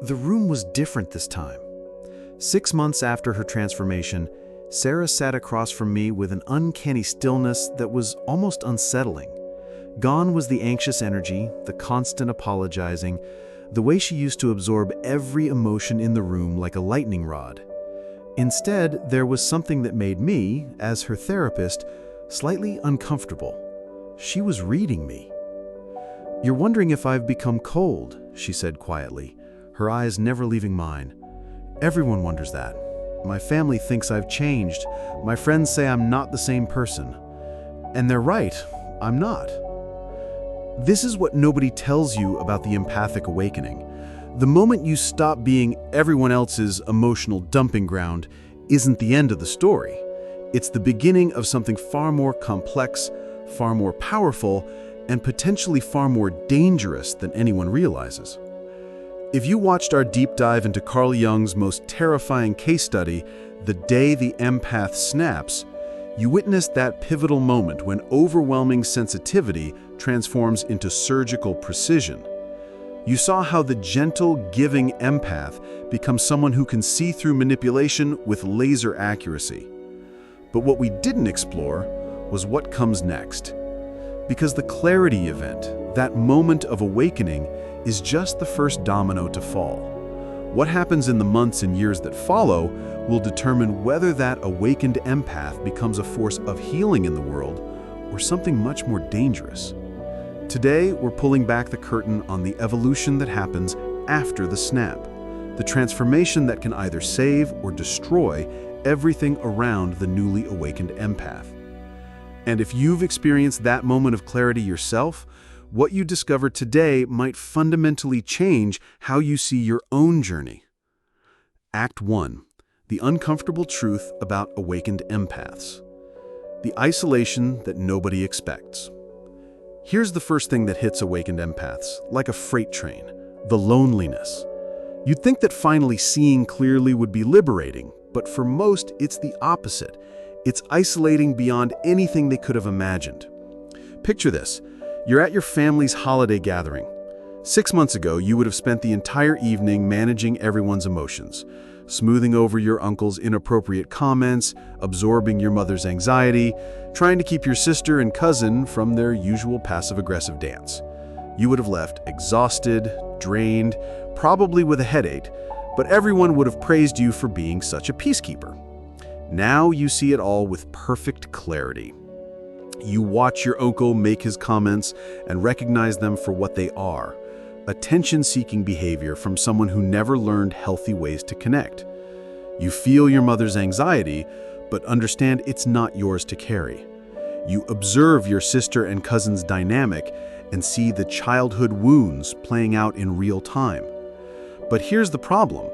The room was different this time. 6 months after her transformation, Sarah sat across from me with an uncanny stillness that was almost unsettling. Gone was the anxious energy, the constant apologizing, the way she used to absorb every emotion in the room like a lightning rod. Instead, there was something that made me, as her therapist, slightly uncomfortable. She was reading me. "You're wondering if I've become cold," she said quietly, her eyes never leaving mine. "Everyone wonders that. My family thinks I've changed. My friends say I'm not the same person. And they're right, I'm not." This is what nobody tells you about the empathic awakening. The moment you stop being everyone else's emotional dumping ground isn't the end of the story. It's the beginning of something far more complex, far more powerful, and potentially far more dangerous than anyone realizes. If you watched our deep dive into Carl Jung's most terrifying case study, The Day the Empath Snaps, you witnessed that pivotal moment when overwhelming sensitivity transforms into surgical precision. You saw how the gentle, giving empath becomes someone who can see through manipulation with laser accuracy. But what we didn't explore was what comes next. Because the clarity event, that moment of awakening, is just the first domino to fall. What happens in the months and years that follow will determine whether that awakened empath becomes a force of healing in the world or something much more dangerous. Today, we're pulling back the curtain on the evolution that happens after the snap, the transformation that can either save or destroy everything around the newly awakened empath. And if you've experienced that moment of clarity yourself, what you discover today might fundamentally change how you see your own journey. Act 1. The uncomfortable truth about awakened empaths. The isolation that nobody expects. Here's the first thing that hits awakened empaths, like a freight train: the loneliness. You'd think that finally seeing clearly would be liberating, but for most, it's the opposite. It's isolating beyond anything they could have imagined. Picture this. You're at your family's holiday gathering. 6 months ago, you would have spent the entire evening managing everyone's emotions, smoothing over your uncle's inappropriate comments, absorbing your mother's anxiety, trying to keep your sister and cousin from their usual passive-aggressive dance. You would have left exhausted, drained, probably with a headache, but everyone would have praised you for being such a peacekeeper. Now you see it all with perfect clarity. You watch your uncle make his comments and recognize them for what they are: attention-seeking behavior from someone who never learned healthy ways to connect. You feel your mother's anxiety, but understand it's not yours to carry. You observe your sister and cousin's dynamic and see the childhood wounds playing out in real time. But here's the problem.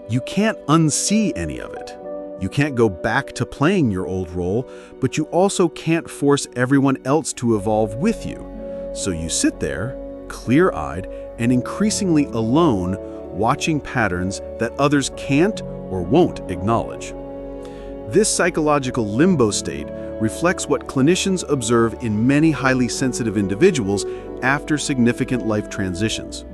You can't unsee any of it. You can't go back to playing your old role, but you also can't force everyone else to evolve with you. So you sit there, clear-eyed and increasingly alone, watching patterns that others can't or won't acknowledge. This psychological limbo state reflects what clinicians observe in many highly sensitive individuals after significant life transitions.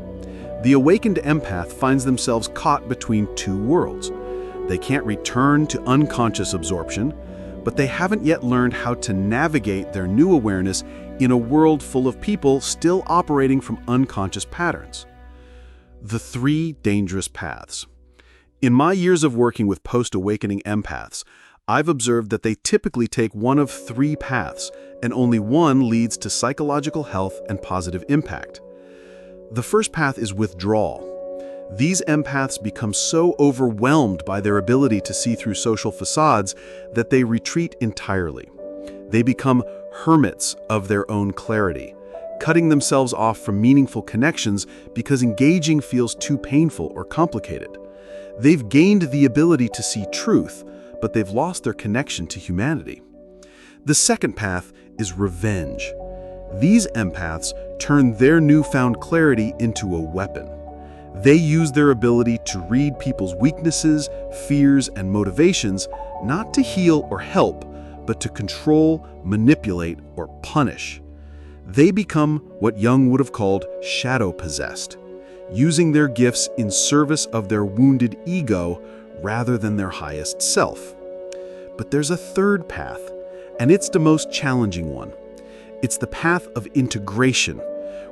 The awakened empath finds themselves caught between two worlds. They can't return to unconscious absorption, but they haven't yet learned how to navigate their new awareness in a world full of people still operating from unconscious patterns. The 3 dangerous paths. In my years of working with post-awakening empaths, I've observed that they typically take one of 3 paths, and only one leads to psychological health and positive impact. The first path is withdrawal. These empaths become so overwhelmed by their ability to see through social facades that they retreat entirely. They become hermits of their own clarity, cutting themselves off from meaningful connections because engaging feels too painful or complicated. They've gained the ability to see truth, but they've lost their connection to humanity. The second path is revenge. These empaths turn their newfound clarity into a weapon. They use their ability to read people's weaknesses, fears, and motivations not to heal or help, but to control, manipulate, or punish. They become what Jung would have called shadow-possessed. using their gifts in service of their wounded ego rather than their highest self. But there's a third path, and it's the most challenging one. It's the path of integration,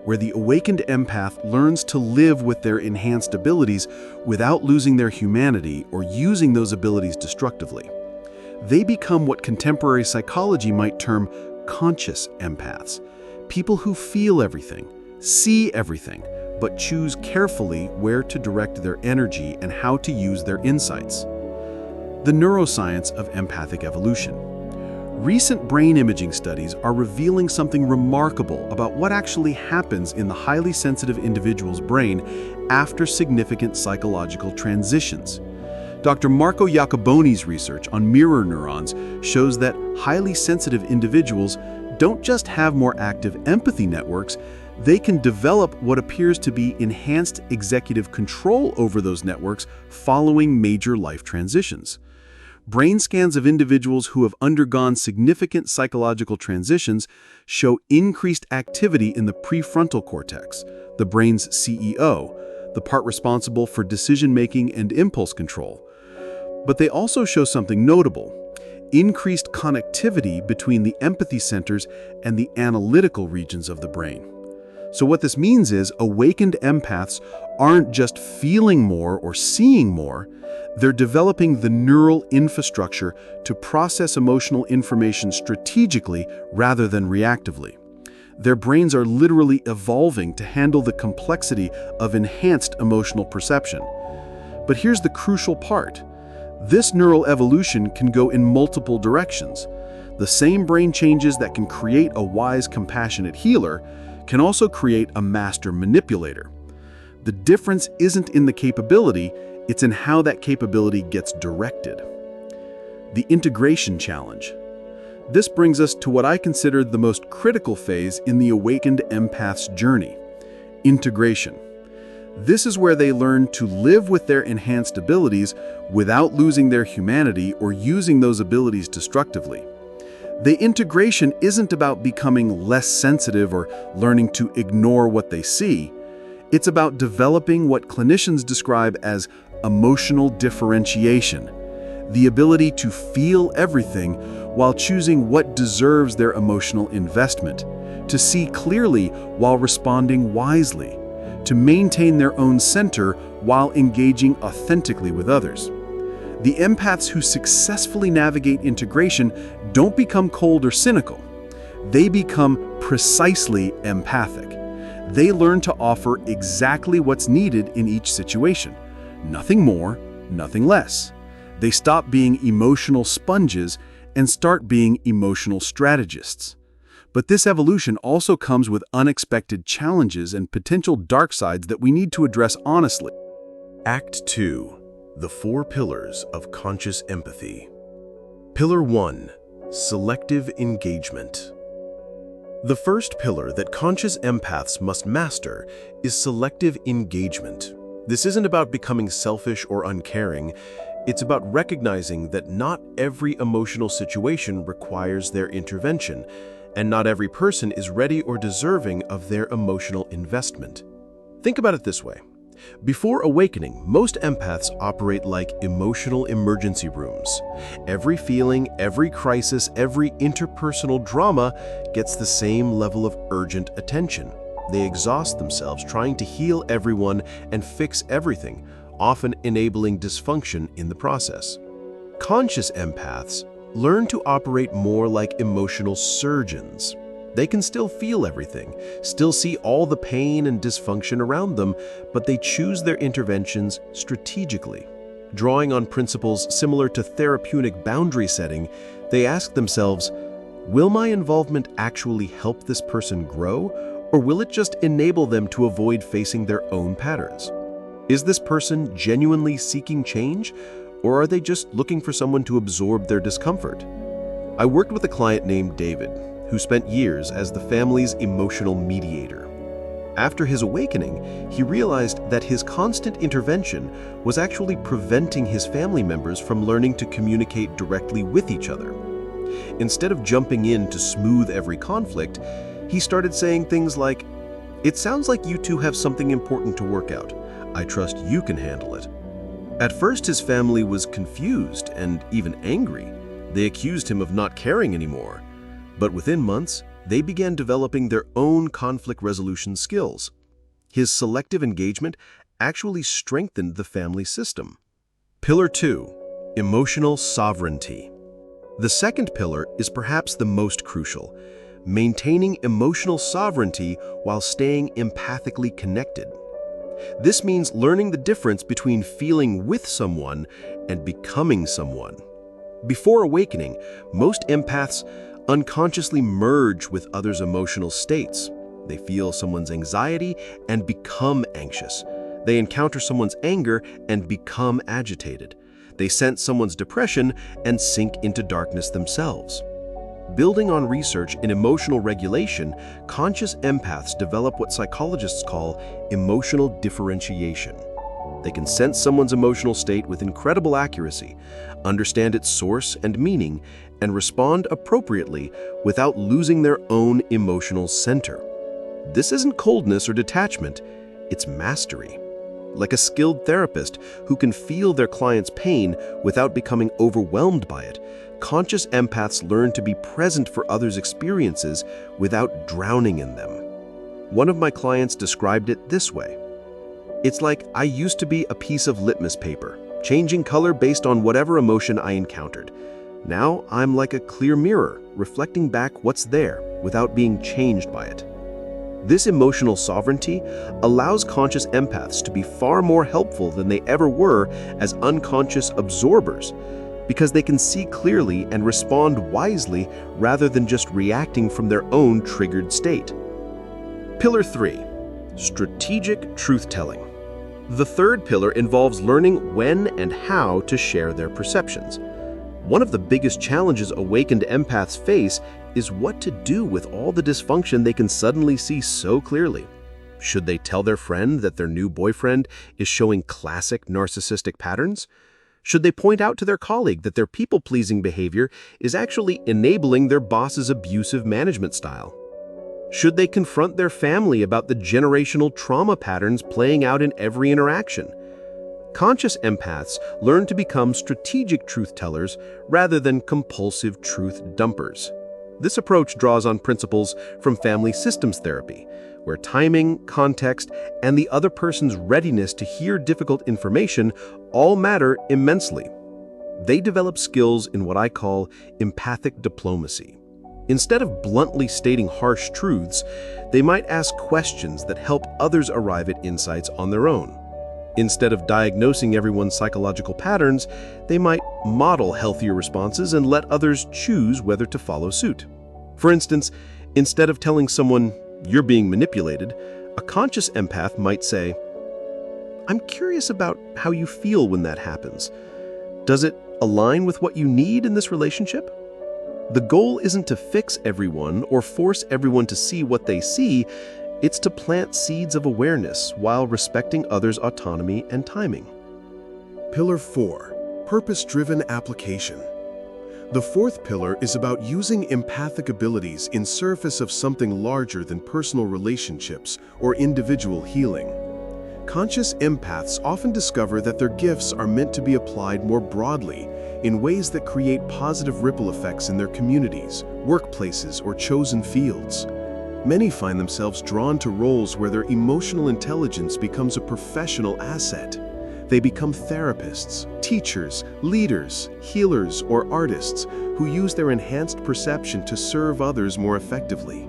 where the awakened empath learns to live with their enhanced abilities without losing their humanity or using those abilities destructively. They become what contemporary psychology might term conscious empaths, people who feel everything, see everything, but choose carefully where to direct their energy and how to use their insights. The neuroscience of empathic evolution. Recent brain imaging studies are revealing something remarkable about what actually happens in the highly sensitive individual's brain after significant psychological transitions. Dr. Marco Iacoboni's research on mirror neurons shows that highly sensitive individuals don't just have more active empathy networks, they can develop what appears to be enhanced executive control over those networks following major life transitions. Brain scans of individuals who have undergone significant psychological transitions show increased activity in the prefrontal cortex, the brain's CEO, the part responsible for decision-making and impulse control. But they also show something notable: increased connectivity between the empathy centers and the analytical regions of the brain. So what this means is awakened empaths aren't just feeling more or seeing more, they're developing the neural infrastructure to process emotional information strategically rather than reactively. Their brains are literally evolving to handle the complexity of enhanced emotional perception. But here's the crucial part. This neural evolution can go in multiple directions. The same brain changes that can create a wise, compassionate healer can also create a master manipulator. The difference isn't in the capability, it's in how that capability gets directed. The integration challenge. This brings us to what I consider the most critical phase in the awakened empath's journey: integration. This is where they learn to live with their enhanced abilities without losing their humanity or using those abilities destructively. The integration isn't about becoming less sensitive or learning to ignore what they see. It's about developing what clinicians describe as emotional differentiation, the ability to feel everything while choosing what deserves their emotional investment, to see clearly while responding wisely, to maintain their own center while engaging authentically with others. The empaths who successfully navigate integration don't become cold or cynical. They become precisely empathic. They learn to offer exactly what's needed in each situation. Nothing more, nothing less. They stop being emotional sponges and start being emotional strategists. But this evolution also comes with unexpected challenges and potential dark sides that we need to address honestly. Act 2. The 4 Pillars of Conscious Empathy. Pillar 1. Selective Engagement. The first pillar that conscious empaths must master is selective engagement. This isn't about becoming selfish or uncaring. It's about recognizing that not every emotional situation requires their intervention, and not every person is ready or deserving of their emotional investment. Think about it this way. Before awakening, most empaths operate like emotional emergency rooms. Every feeling, every crisis, every interpersonal drama gets the same level of urgent attention. They exhaust themselves trying to heal everyone and fix everything, often enabling dysfunction in the process. Conscious empaths learn to operate more like emotional surgeons. They can still feel everything, still see all the pain and dysfunction around them, but they choose their interventions strategically. Drawing on principles similar to therapeutic boundary setting, they ask themselves, will my involvement actually help this person grow, or will it just enable them to avoid facing their own patterns? Is this person genuinely seeking change, or are they just looking for someone to absorb their discomfort? I worked with a client named David, who spent years as the family's emotional mediator. After his awakening, he realized that his constant intervention was actually preventing his family members from learning to communicate directly with each other. Instead of jumping in to smooth every conflict, he started saying things like, It sounds like you two have something important to work out. I trust you can handle it." At first, his family was confused and even angry. They accused him of not caring anymore. But within months, they began developing their own conflict resolution skills. His selective engagement actually strengthened the family system. Pillar 2, emotional sovereignty. The second pillar is perhaps the most crucial, maintaining emotional sovereignty while staying empathically connected. This means learning the difference between feeling with someone and becoming someone. Before awakening, most empaths unconsciously merge with others' emotional states. They feel someone's anxiety and become anxious. They encounter someone's anger and become agitated. They sense someone's depression and sink into darkness themselves. Building on research in emotional regulation, conscious empaths develop what psychologists call emotional differentiation. They can sense someone's emotional state with incredible accuracy, understand its source and meaning, and respond appropriately without losing their own emotional center. This isn't coldness or detachment, it's mastery. Like a skilled therapist who can feel their client's pain without becoming overwhelmed by it, conscious empaths learn to be present for others' experiences without drowning in them. One of my clients described it this way: "It's like I used to be a piece of litmus paper, changing color based on whatever emotion I encountered. Now I'm like a clear mirror, reflecting back what's there without being changed by it." This emotional sovereignty allows conscious empaths to be far more helpful than they ever were as unconscious absorbers, because they can see clearly and respond wisely rather than just reacting from their own triggered state. Pillar 3, strategic truth-telling. The third pillar involves learning when and how to share their perceptions. One of the biggest challenges awakened empaths face is what to do with all the dysfunction they can suddenly see so clearly. Should they tell their friend that their new boyfriend is showing classic narcissistic patterns? Should they point out to their colleague that their people-pleasing behavior is actually enabling their boss's abusive management style? Should they confront their family about the generational trauma patterns playing out in every interaction? Conscious empaths learn to become strategic truth-tellers rather than compulsive truth dumpers. This approach draws on principles from family systems therapy, where timing, context, and the other person's readiness to hear difficult information all matter immensely. They develop skills in what I call empathic diplomacy. Instead of bluntly stating harsh truths, they might ask questions that help others arrive at insights on their own. Instead of diagnosing everyone's psychological patterns, they might model healthier responses and let others choose whether to follow suit. For instance, instead of telling someone, "You're being manipulated," a conscious empath might say, "I'm curious about how you feel when that happens. Does it align with what you need in this relationship?" The goal isn't to fix everyone or force everyone to see what they see. It's to plant seeds of awareness while respecting others' autonomy and timing. Pillar 4, purpose-driven application. The fourth pillar is about using empathic abilities in service of something larger than personal relationships or individual healing. Conscious empaths often discover that their gifts are meant to be applied more broadly in ways that create positive ripple effects in their communities, workplaces, or chosen fields. Many find themselves drawn to roles where their emotional intelligence becomes a professional asset. They become therapists, teachers, leaders, healers, or artists who use their enhanced perception to serve others more effectively.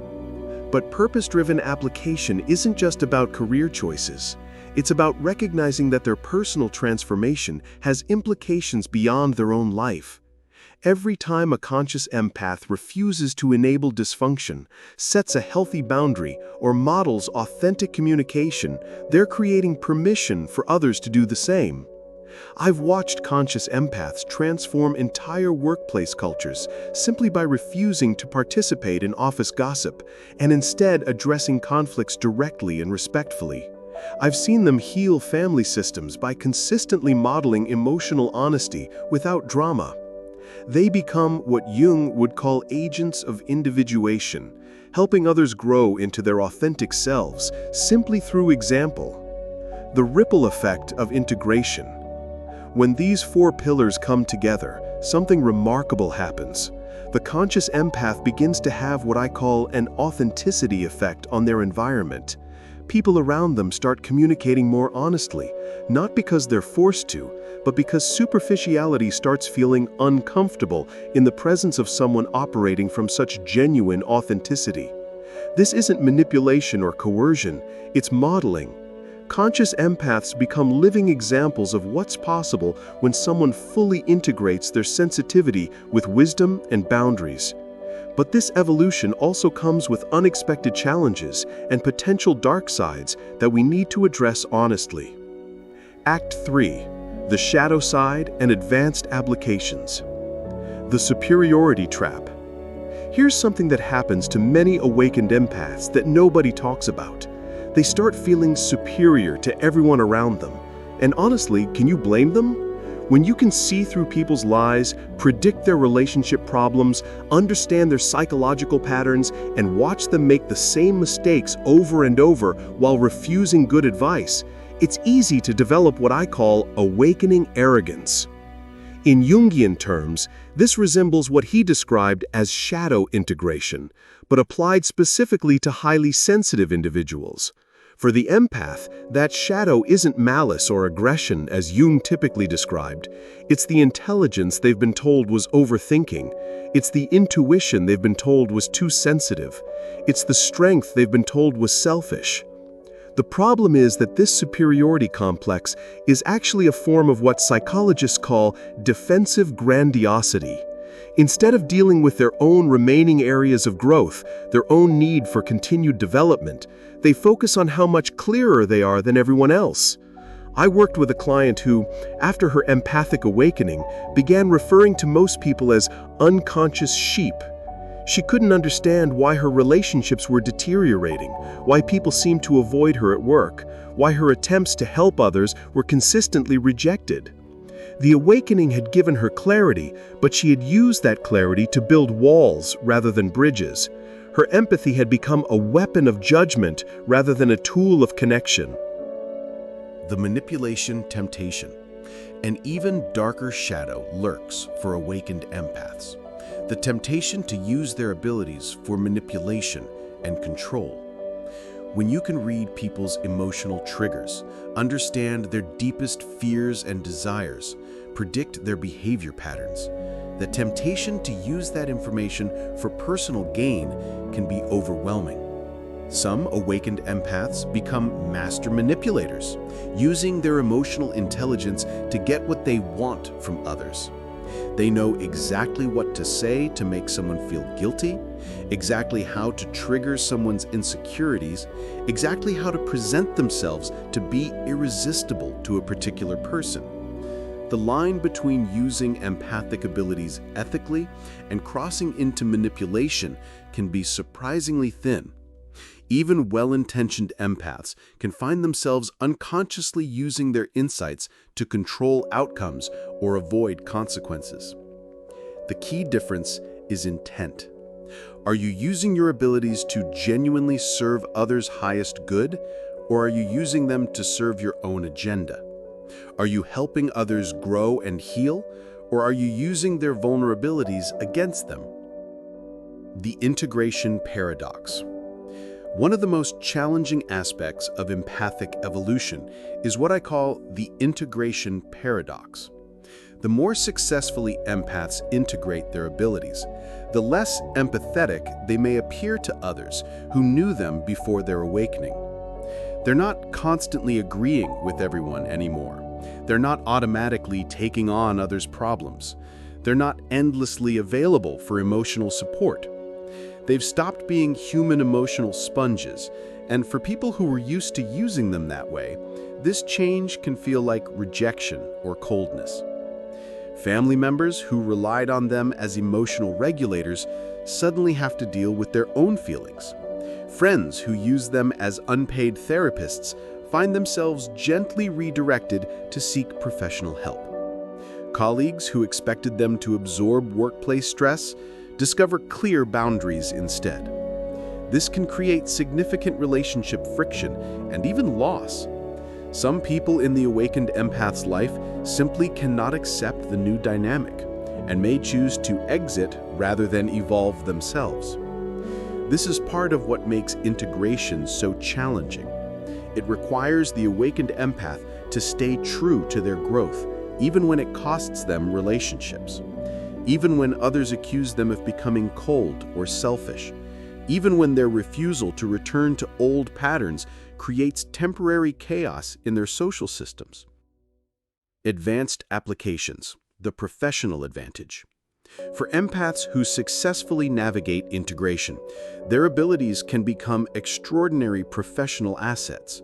But purpose-driven application isn't just about career choices. It's about recognizing that their personal transformation has implications beyond their own life. Every time a conscious empath refuses to enable dysfunction, sets a healthy boundary, or models authentic communication, they're creating permission for others to do the same. I've watched conscious empaths transform entire workplace cultures simply by refusing to participate in office gossip and instead addressing conflicts directly and respectfully. I've seen them heal family systems by consistently modeling emotional honesty without drama. They become what Jung would call agents of individuation, helping others grow into their authentic selves simply through example. The ripple effect of integration. When these four pillars come together, something remarkable happens. The conscious empath begins to have what I call an authenticity effect on their environment. People around them start communicating more honestly, not because they're forced to, but because superficiality starts feeling uncomfortable in the presence of someone operating from such genuine authenticity. This isn't manipulation or coercion, it's modeling. Conscious empaths become living examples of what's possible when someone fully integrates their sensitivity with wisdom and boundaries. But this evolution also comes with unexpected challenges and potential dark sides that we need to address honestly. Act 3. The shadow side and advanced applications. The superiority trap. Here's something that happens to many awakened empaths that nobody talks about. They start feeling superior to everyone around them. And honestly, can you blame them? When you can see through people's lies, predict their relationship problems, understand their psychological patterns, and watch them make the same mistakes over and over while refusing good advice, it's easy to develop what I call awakening arrogance. In Jungian terms, this resembles what he described as shadow integration, but applied specifically to highly sensitive individuals. For the empath, that shadow isn't malice or aggression as Jung typically described. It's the intelligence they've been told was overthinking. It's the intuition they've been told was too sensitive. It's the strength they've been told was selfish. The problem is that this superiority complex is actually a form of what psychologists call defensive grandiosity. Instead of dealing with their own remaining areas of growth, their own need for continued development, they focus on how much clearer they are than everyone else. I worked with a client who, after her empathic awakening, began referring to most people as unconscious sheep. She couldn't understand why her relationships were deteriorating, why people seemed to avoid her at work, why her attempts to help others were consistently rejected. The awakening had given her clarity, but she had used that clarity to build walls rather than bridges. Her empathy had become a weapon of judgment rather than a tool of connection. The manipulation temptation. An even darker shadow lurks for awakened empaths. The temptation to use their abilities for manipulation and control. When you can read people's emotional triggers, understand their deepest fears and desires, predict their behavior patterns, the temptation to use that information for personal gain can be overwhelming. Some awakened empaths become master manipulators, using their emotional intelligence to get what they want from others. They know exactly what to say to make someone feel guilty, exactly how to trigger someone's insecurities, exactly how to present themselves to be irresistible to a particular person. The line between using empathic abilities ethically and crossing into manipulation can be surprisingly thin. Even well-intentioned empaths can find themselves unconsciously using their insights to control outcomes or avoid consequences. The key difference is intent. Are you using your abilities to genuinely serve others' highest good, or are you using them to serve your own agenda? Are you helping others grow and heal, or are you using their vulnerabilities against them? The integration paradox. One of the most challenging aspects of empathic evolution is what I call the integration paradox. The more successfully empaths integrate their abilities, the less empathetic they may appear to others who knew them before their awakening. They're not constantly agreeing with everyone anymore. They're not automatically taking on others' problems. They're not endlessly available for emotional support. They've stopped being human emotional sponges, and for people who were used to using them that way, this change can feel like rejection or coldness. Family members who relied on them as emotional regulators suddenly have to deal with their own feelings. Friends who use them as unpaid therapists find themselves gently redirected to seek professional help. Colleagues who expected them to absorb workplace stress discover clear boundaries instead. This can create significant relationship friction and even loss. Some people in the awakened empath's life simply cannot accept the new dynamic and may choose to exit rather than evolve themselves. This is part of what makes integration so challenging. It requires the awakened empath to stay true to their growth, even when it costs them relationships, even when others accuse them of becoming cold or selfish, even when their refusal to return to old patterns creates temporary chaos in their social systems. Advanced applications, the professional advantage. For empaths who successfully navigate integration, their abilities can become extraordinary professional assets.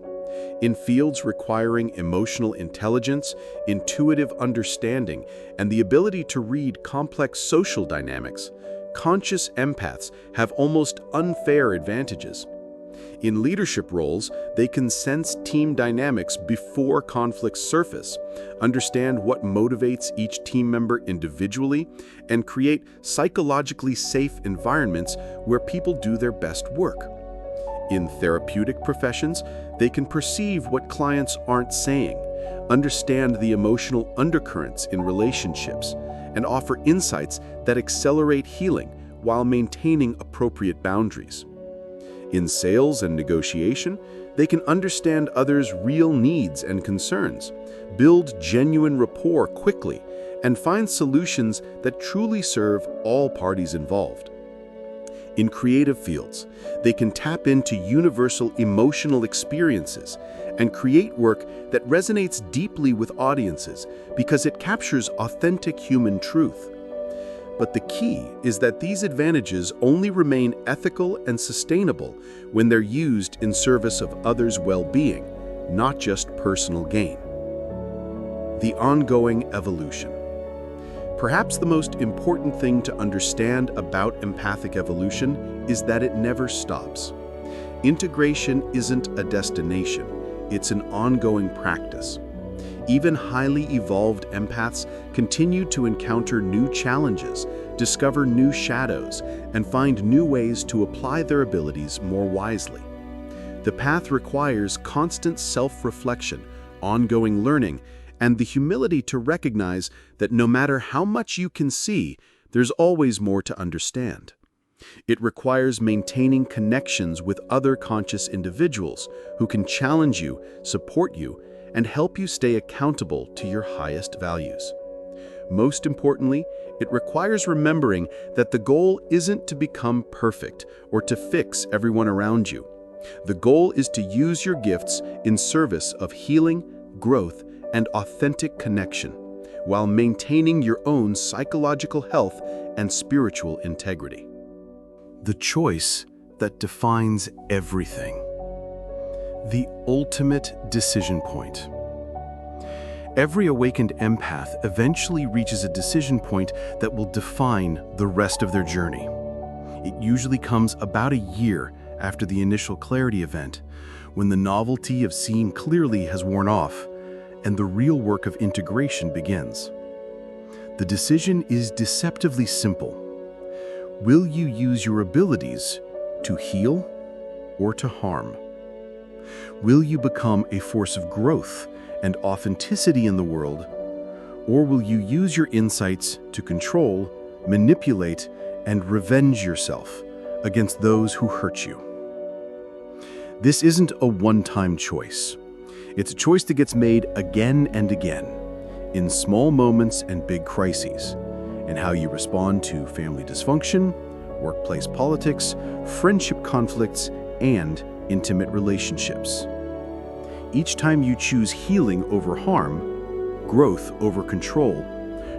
In fields requiring emotional intelligence, intuitive understanding, and the ability to read complex social dynamics, conscious empaths have almost unfair advantages. In leadership roles, they can sense team dynamics before conflicts surface, understand what motivates each team member individually, and create psychologically safe environments where people do their best work. In therapeutic professions, they can perceive what clients aren't saying, understand the emotional undercurrents in relationships, and offer insights that accelerate healing while maintaining appropriate boundaries. In sales and negotiation, they can understand others' real needs and concerns, build genuine rapport quickly, and find solutions that truly serve all parties involved. In creative fields, they can tap into universal emotional experiences and create work that resonates deeply with audiences because it captures authentic human truth. But the key is that these advantages only remain ethical and sustainable when they're used in service of others' well-being, not just personal gain. The ongoing evolution. Perhaps the most important thing to understand about empathic evolution is that it never stops. Integration isn't a destination, it's an ongoing practice. Even highly evolved empaths continue to encounter new challenges, discover new shadows, and find new ways to apply their abilities more wisely. The path requires constant self-reflection, ongoing learning, and the humility to recognize that no matter how much you can see, there's always more to understand. It requires maintaining connections with other conscious individuals who can challenge you, support you, and help you stay accountable to your highest values. Most importantly, it requires remembering that the goal isn't to become perfect or to fix everyone around you. The goal is to use your gifts in service of healing, growth, and authentic connection, while maintaining your own psychological health and spiritual integrity. The choice that defines everything. The ultimate decision point. Every awakened empath eventually reaches a decision point that will define the rest of their journey. It usually comes about a year after the initial clarity event, when the novelty of seeing clearly has worn off and the real work of integration begins. The decision is deceptively simple. Will you use your abilities to heal or to harm? Will you become a force of growth and authenticity in the world, or will you use your insights to control, manipulate, and revenge yourself against those who hurt you? This isn't a one-time choice. It's a choice that gets made again and again, in small moments and big crises, in how you respond to family dysfunction, workplace politics, friendship conflicts, and intimate relationships. Each time you choose healing over harm, growth over control,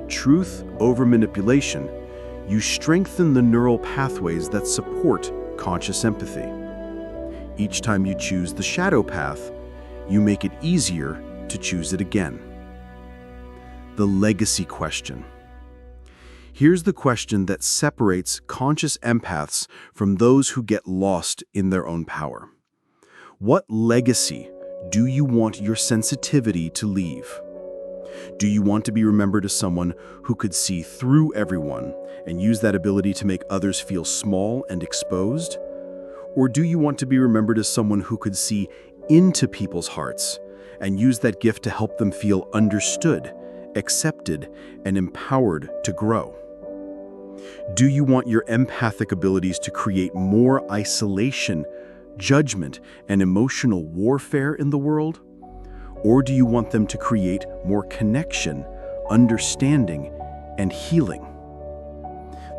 truth over manipulation, you strengthen the neural pathways that support conscious empathy. Each time you choose the shadow path, you make it easier to choose it again. The legacy question. Here's the question that separates conscious empaths from those who get lost in their own power. What legacy do you want your sensitivity to leave? Do you want to be remembered as someone who could see through everyone and use that ability to make others feel small and exposed? Or do you want to be remembered as someone who could see into people's hearts and use that gift to help them feel understood, accepted, and empowered to grow? Do you want your empathic abilities to create more isolation, judgment, and emotional warfare in the world? Or do you want them to create more connection, understanding, and healing?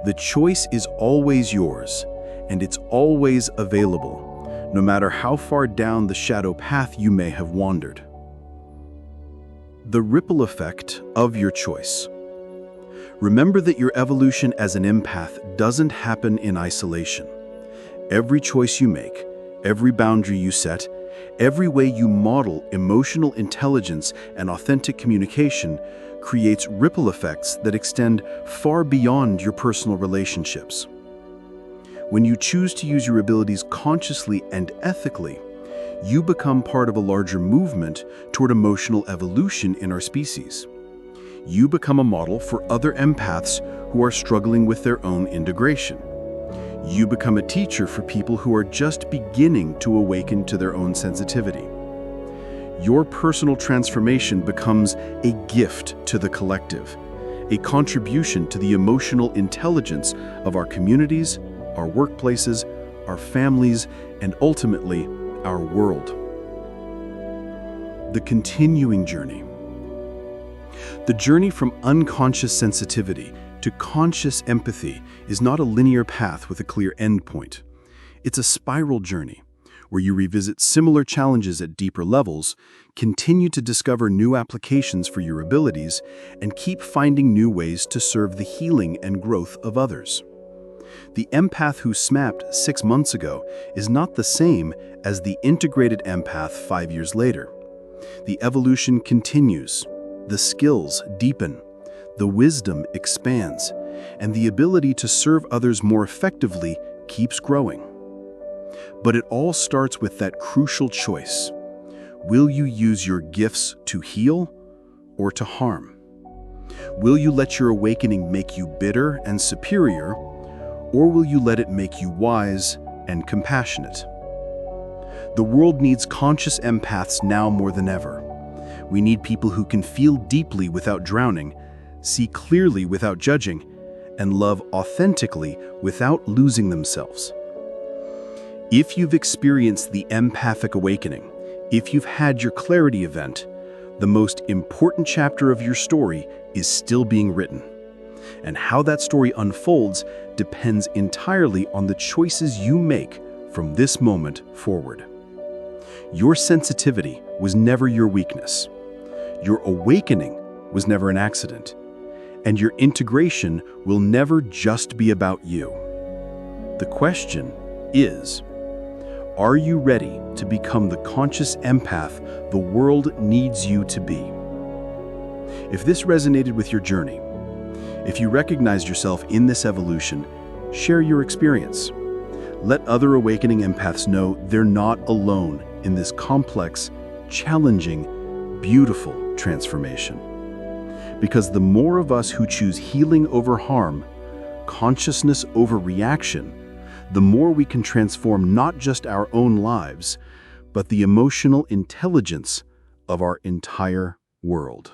The choice is always yours, and it's always available, no matter how far down the shadow path you may have wandered. The ripple effect of your choice. Remember that your evolution as an empath doesn't happen in isolation. Every choice you make, every boundary you set, every way you model emotional intelligence and authentic communication creates ripple effects that extend far beyond your personal relationships. When you choose to use your abilities consciously and ethically, you become part of a larger movement toward emotional evolution in our species. You become a model for other empaths who are struggling with their own integration. You become a teacher for people who are just beginning to awaken to their own sensitivity. Your personal transformation becomes a gift to the collective, a contribution to the emotional intelligence of our communities, our workplaces, our families, and ultimately, our world. The continuing journey. The journey from unconscious sensitivity to conscious empathy is not a linear path with a clear endpoint. It's a spiral journey where you revisit similar challenges at deeper levels, continue to discover new applications for your abilities, and keep finding new ways to serve the healing and growth of others. The empath who snapped 6 months ago is not the same as the integrated empath 5 years later. The evolution continues. The skills deepen, the wisdom expands, and the ability to serve others more effectively keeps growing. But it all starts with that crucial choice. Will you use your gifts to heal or to harm? Will you let your awakening make you bitter and superior, or will you let it make you wise and compassionate? The world needs conscious empaths now more than ever. We need people who can feel deeply without drowning, see clearly without judging, and love authentically without losing themselves. If you've experienced the empathic awakening, if you've had your clarity event, the most important chapter of your story is still being written. And how that story unfolds depends entirely on the choices you make from this moment forward. Your sensitivity was never your weakness. Your awakening was never an accident. And your integration will never just be about you. The question is, are you ready to become the conscious empath the world needs you to be? If this resonated with your journey, if you recognized yourself in this evolution, share your experience. Let other awakening empaths know they're not alone in this complex, challenging, beautiful transformation. Because the more of us who choose healing over harm, consciousness over reaction, the more we can transform not just our own lives, but the emotional intelligence of our entire world.